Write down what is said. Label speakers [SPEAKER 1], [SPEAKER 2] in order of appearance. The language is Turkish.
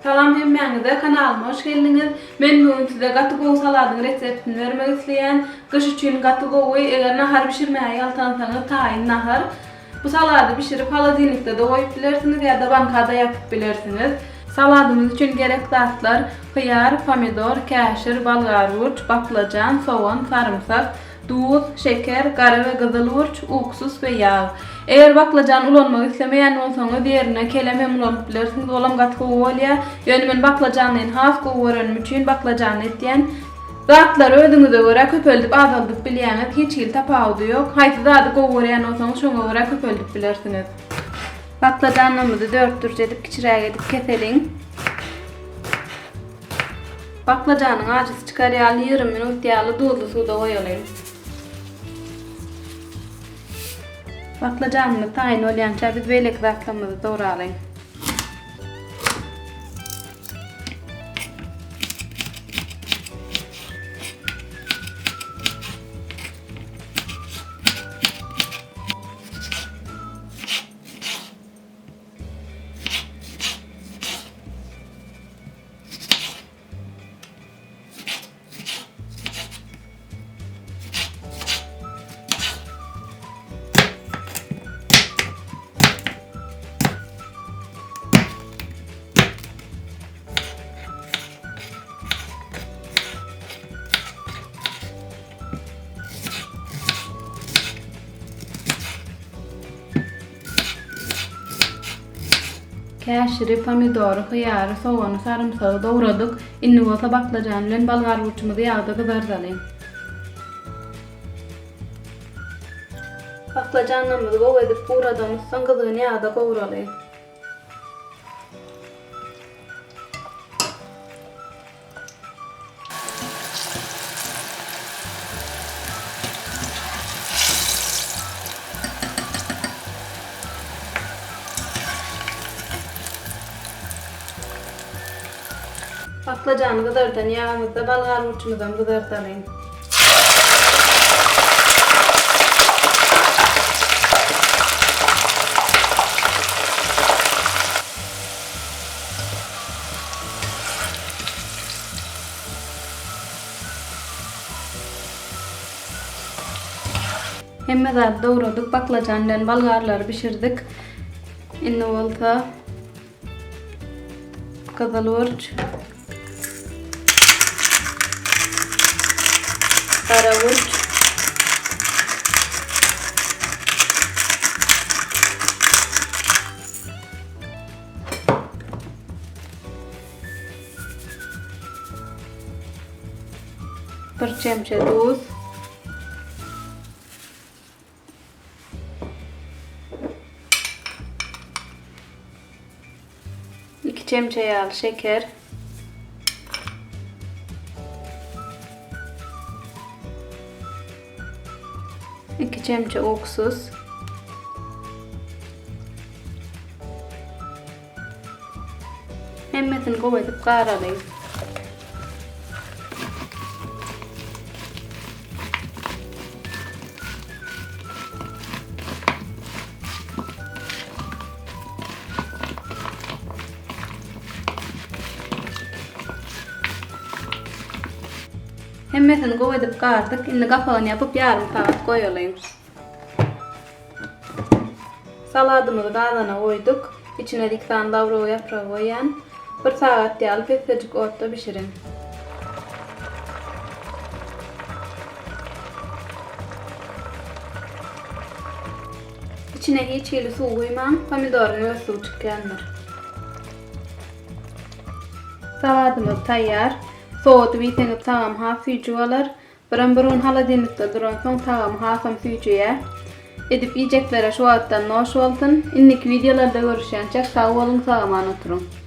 [SPEAKER 1] Salam hemmeňize kanalyma hoş geldiniz. Men bugün size gaty gowy saladyň reseptini bermek isleýän. Kış üçin gaty gowy eger nahar pişirmäge ýaltansaňyz taýyn nahar. Bu salady pişirip halazynlikde de goýup bilersiňiz ýa-da bankada ýatyp bilersiňiz. Saladymyz üçin gerek zatlar: hyýar, pomidor, käşir, balgarwurç, baklajan, soğan, sarımsak, duz, şeker, gara we gyzyl wurç, uksus we ýağ. Eger baklajan ulanmak islemeýän bolsaňyz ýerine kelem hem ulanyp bilersiňiz. Olam gaty gowy bolýar. Ýöne men baklajanyň has gowy örenimi üçin baklajan etýän zatlar özüňize görä köpeldip azaldyp bilýäňiz. Hiç hil tapawdy ýok. Haýsy zady gowy ören bolsaňyz şoňa görä köpeldip bilersiňiz. Baklajanlarymyzy 4 türje edip kiçiräk edip keseliň. Baklajanyň ajysy çykarýaly 20 minut ýaly duzly suda goýalyň. Baklajanymyz taýyn bolýança biz beýlek zatlarymyzy doguralyň. Käşiri, pomidory, hyýary, soğany, sarımsagy doguradyk. Inni bolsa baklajan bilen balgarwurçymyzy ýagda gyzardalyň. Baklajanlarymyzy gowy edip buradan soň gyzygyny ýagda gowuralyň. Baklajany gyzardan ýağymyzda balgarwurçymyzdan gyzartalyň. Hemme zat doguradyk, baklajan bilen balgarlary pişirdik. Indi bolsa gyzyl wurç, gara wurç, bir çemçe duz, iki çemçe ýaly şeker, iki çemçe uksus, hemmesini gowy edip garalyň. Hemmesini gowy edip gardyk. Indi gapagyny ýapyp ýarym saat goýalyň. Saladymyzy gazana goýduk. İçine diksan dawro ýapragy goýan. 1 saat ýaly pesejik otda pişiriň. İçine hiç hili suw goýmaň, pomidorun öz suw çykýandyr. Saladymyz taýýar. Soğudu biteňip tagam ha süýçü bolar. Biren-birin halazynlykda duran soň tagam hasam süýçüýär. Edip ýejeklere şu wagtdan noş bolsyn. Inniki videolarda görüşýänçe sag bolun, sagam oturuň.